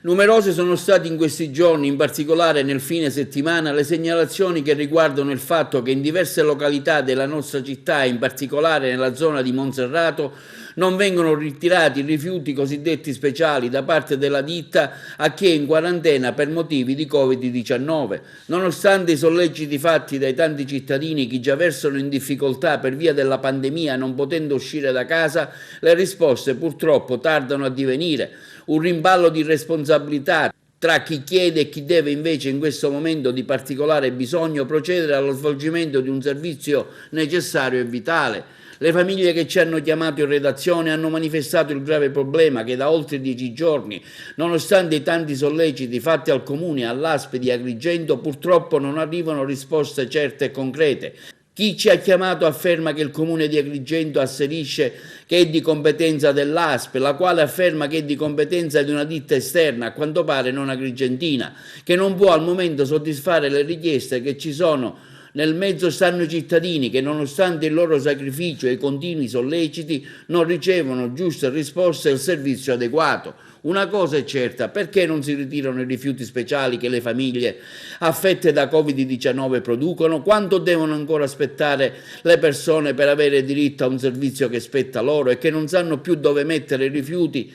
Numerose sono state in questi giorni, in particolare nel fine settimana, le segnalazioni che riguardano il fatto che in diverse località della nostra città, in particolare nella zona di Monserrato, non vengono ritirati i rifiuti cosiddetti speciali da parte della ditta a chi è in quarantena per motivi di Covid-19. Nonostante i solleciti fatti dai tanti cittadini che già versano in difficoltà per via della pandemia non potendo uscire da casa, le risposte purtroppo tardano a divenire. Un rimballo di responsabilità tra chi chiede e chi deve invece in questo momento di particolare bisogno procedere allo svolgimento di un servizio necessario e vitale. Le famiglie che ci hanno chiamato in redazione hanno manifestato il grave problema che da oltre 10 giorni, nonostante i tanti solleciti fatti al Comune e all'ASP di Agrigento, purtroppo non arrivano risposte certe e concrete. Chi ci ha chiamato afferma che il Comune di Agrigento asserisce che è di competenza dell'ASP, la quale afferma che è di competenza di una ditta esterna, a quanto pare non agrigentina, che non può al momento soddisfare le richieste che ci sono. Nel mezzo stanno i cittadini che, nonostante il loro sacrificio e i continui solleciti, non ricevono giuste risposte e il servizio adeguato. Una cosa è certa: perché non si ritirano i rifiuti speciali che le famiglie affette da Covid-19 producono? Quanto devono ancora aspettare le persone per avere diritto a un servizio che spetta loro e che non sanno più dove mettere i rifiuti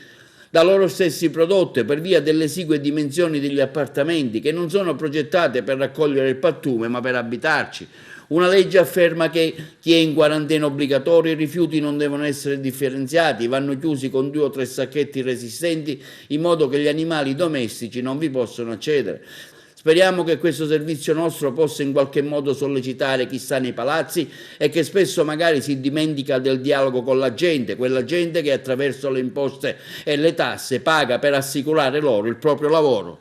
da loro stessi prodotte per via delle esigue dimensioni degli appartamenti che non sono progettate per raccogliere il pattume ma per abitarci? Una legge afferma che chi è in quarantena obbligatoria i rifiuti non devono essere differenziati, vanno chiusi con 2 o 3 sacchetti resistenti in modo che gli animali domestici non vi possano accedere. Speriamo che questo servizio nostro possa in qualche modo sollecitare chi sta nei palazzi e che spesso magari si dimentica del dialogo con la gente, quella gente che attraverso le imposte e le tasse paga per assicurare loro il proprio lavoro.